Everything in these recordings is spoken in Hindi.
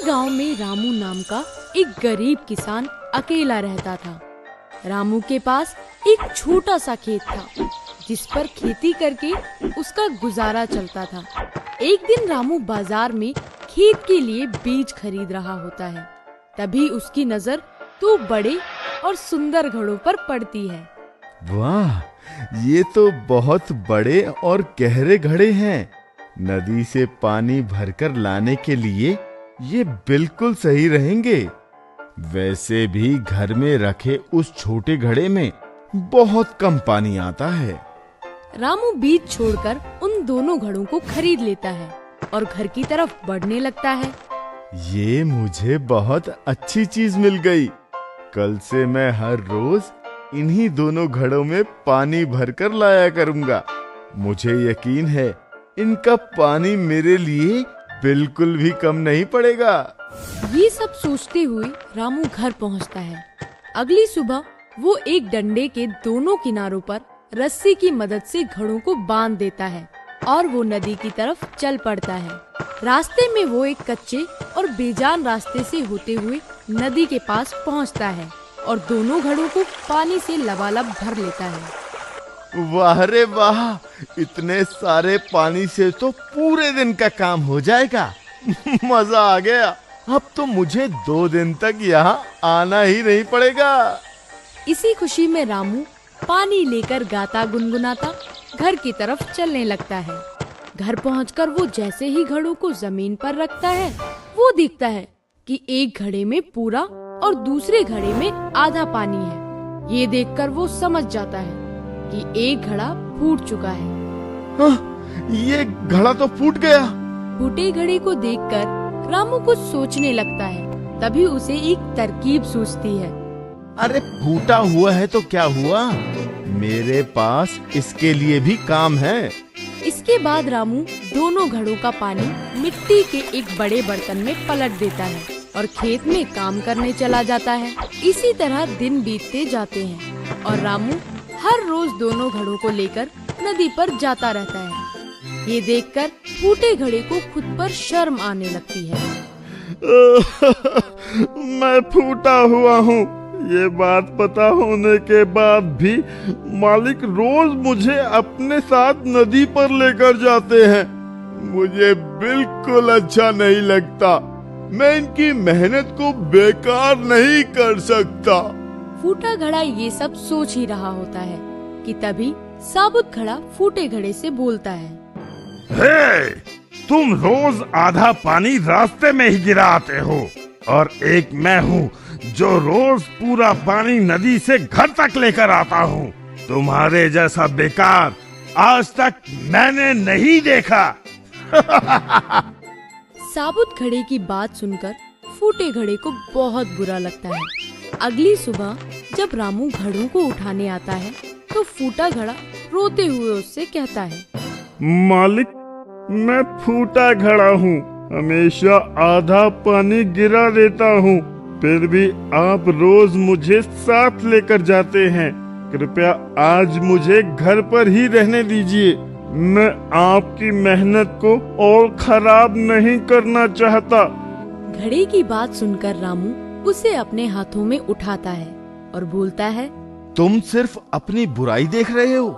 गांव में रामू नाम का एक गरीब किसान अकेला रहता था। रामू के पास एक छोटा सा खेत था जिस पर खेती करके उसका गुजारा चलता था। एक दिन रामू बाजार में खेत के लिए बीज खरीद रहा होता है। तभी उसकी नजर दो बड़े और सुंदर घड़ों पर पड़ती है। वाह, ये तो बहुत बड़े और गहरे घड़े हैं। नदी से पानी भरकर लाने के लिए ये बिल्कुल सही रहेंगे। वैसे भी घर में रखे उस छोटे घड़े में बहुत कम पानी आता है। रामू बीज छोड़कर उन दोनों घड़ों को खरीद लेता है और घर की तरफ बढ़ने लगता है। ये मुझे बहुत अच्छी चीज मिल गई। कल से मैं हर रोज इन्हीं दोनों घड़ों में पानी भरकर लाया करूंगा। मुझे यकीन है इनका पानी मेरे लिए बिल्कुल भी कम नहीं पड़ेगा। ये सब सोचते हुए रामू घर पहुंचता है। अगली सुबह वो एक डंडे के दोनों किनारों पर रस्सी की मदद से घड़ों को बांध देता है और वो नदी की तरफ चल पड़ता है। रास्ते में वो एक कच्चे और बेजान रास्ते से होते हुए नदी के पास पहुंचता है और दोनों घड़ों को पानी से लबालब भर लेता है। वाह रे वाह, इतने सारे पानी से तो पूरे दिन का काम हो जाएगा। मजा आ गया। अब तो मुझे 2 दिन तक यहाँ आना ही नहीं पड़ेगा। इसी खुशी में रामू पानी लेकर गाता गुनगुनाता घर की तरफ चलने लगता है। घर पहुंचकर वो जैसे ही घड़ों को जमीन पर रखता है, वो देखता है कि एक घड़े में पूरा और दूसरे घड़े में आधा पानी है। ये देखकर वो समझ जाता है कि एक घड़ा फूट चुका है। ये घड़ा तो फूट गया। फूटे घड़े को देखकर रामू कुछ सोचने लगता है। तभी उसे एक तरकीब सूझती है। अरे फूटा हुआ है तो क्या हुआ, मेरे पास इसके लिए भी काम है। इसके बाद रामू दोनों घड़ों का पानी मिट्टी के एक बड़े बर्तन में पलट देता है और खेत में काम करने चला जाता है। इसी तरह दिन बीतते जाते हैं और रामू हर रोज दोनों घड़ों को लेकर नदी पर जाता रहता है। ये देखकर फूटे घड़े को खुद पर शर्म आने लगती है। मैं फूटा हुआ हूँ, ये बात पता होने के बाद भी मालिक रोज मुझे अपने साथ नदी पर लेकर जाते हैं। मुझे बिल्कुल अच्छा नहीं लगता। मैं इनकी मेहनत को बेकार नहीं कर सकता। फूटा घड़ा ये सब सोच ही रहा होता है कि तभी साबुत घड़ा फूटे घड़े से बोलता है। हे, तुम रोज आधा पानी रास्ते में ही गिराते हो और एक मैं हूँ जो रोज पूरा पानी नदी से घर तक लेकर आता हूँ। तुम्हारे जैसा बेकार आज तक मैंने नहीं देखा। साबुत घड़े की बात सुनकर फूटे घड़े को बहुत बुरा लगता है। अगली सुबह जब रामू घड़ों को उठाने आता है तो फूटा घड़ा रोते हुए उससे कहता है, मालिक, मैं फूटा घड़ा हूँ, हमेशा आधा पानी गिरा देता हूँ, फिर भी आप रोज मुझे साथ लेकर जाते हैं। कृपया आज मुझे घर पर ही रहने दीजिए। मैं आपकी मेहनत को और खराब नहीं करना चाहता। घड़े की बात सुनकर रामू उसे अपने हाथों में उठाता है और बोलता है, तुम सिर्फ अपनी बुराई देख रहे हो,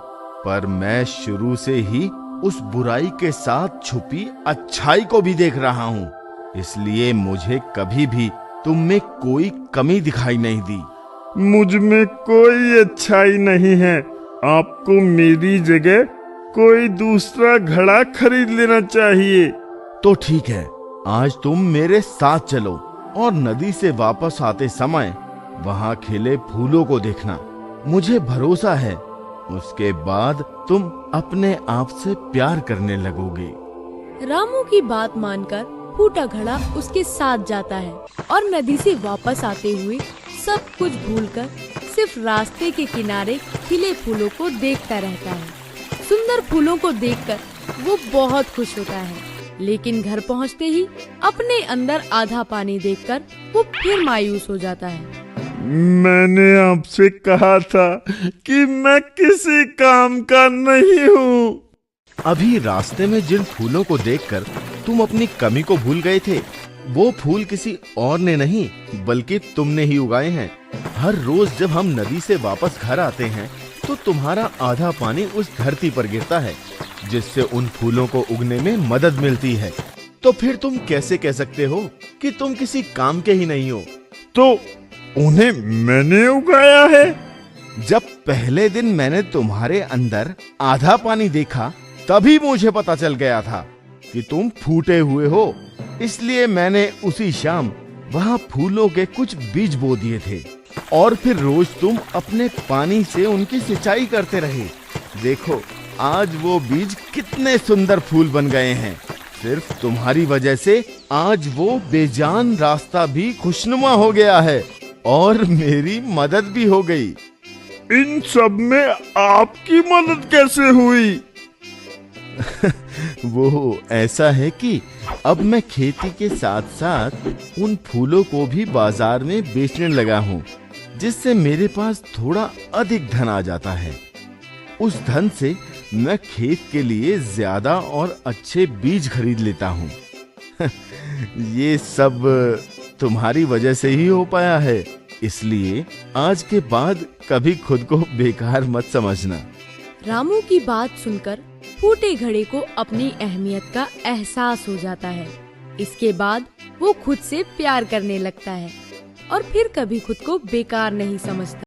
पर मैं शुरू से ही उस बुराई के साथ छुपी अच्छाई को भी देख रहा हूँ। इसलिए मुझे कभी भी तुम में कोई कमी दिखाई नहीं दी। मुझ में कोई अच्छाई नहीं है। आपको मेरी जगह कोई दूसरा घड़ा खरीद लेना चाहिए। तो ठीक है, आज तुम मेरे साथ चलो और नदी से वापस आते समय वहाँ खिले फूलों को देखना। मुझे भरोसा है उसके बाद तुम अपने आप से प्यार करने लगोगे। रामू की बात मानकर फूटा घड़ा उसके साथ जाता है और नदी से वापस आते हुए सब कुछ भूलकर सिर्फ रास्ते के किनारे खिले फूलों को देखता रहता है। सुंदर फूलों को देखकर वो बहुत खुश होता है, लेकिन घर पहुंचते ही अपने अंदर आधा पानी देखकर वो फिर मायूस हो जाता है। मैंने आपसे कहा था कि मैं किसी काम का नहीं हूँ। अभी रास्ते में जिन फूलों को देखकर तुम अपनी कमी को भूल गए थे, वो फूल किसी और ने नहीं बल्कि तुमने ही उगाए हैं। हर रोज जब हम नदी से वापस घर आते हैं तो तुम्हारा आधा पानी उस धरती पर गिरता है, जिससे उन फूलों को उगने में मदद मिलती है। तो फिर तुम कैसे कह सकते हो कि तुम किसी काम के ही नहीं हो? तो उन्हें मैंने उगाया है। जब पहले दिन मैंने तुम्हारे अंदर आधा पानी देखा तभी मुझे पता चल गया था कि तुम फूटे हुए हो। इसलिए मैंने उसी शाम वहां फूलों के कुछ बीज बो दिए थे और फिर रोज तुम अपने पानी से उनकी सिंचाई करते रहे। देखो आज वो बीज कितने सुंदर फूल बन गए हैं। सिर्फ तुम्हारी वजह से आज वो बेजान रास्ता भी खुशनुमा हो गया है और मेरी मदद भी हो गई। इन सब में आपकी मदद कैसे हुई? वो ऐसा है कि अब मैं खेती के साथ साथ उन फूलों को भी बाजार में बेचने लगा हूँ, जिससे मेरे पास थोड़ा अधिक धन आ जाता है। उस धन से मैं खेत के लिए ज्यादा और अच्छे बीज खरीद लेता हूँ। ये सब तुम्हारी वजह से ही हो पाया है, इसलिए आज के बाद कभी खुद को बेकार मत समझना। रामू की बात सुनकर फूटे घड़े को अपनी अहमियत का एहसास हो जाता है। इसके बाद वो खुद से प्यार करने लगता है और फिर कभी खुद को बेकार नहीं समझता।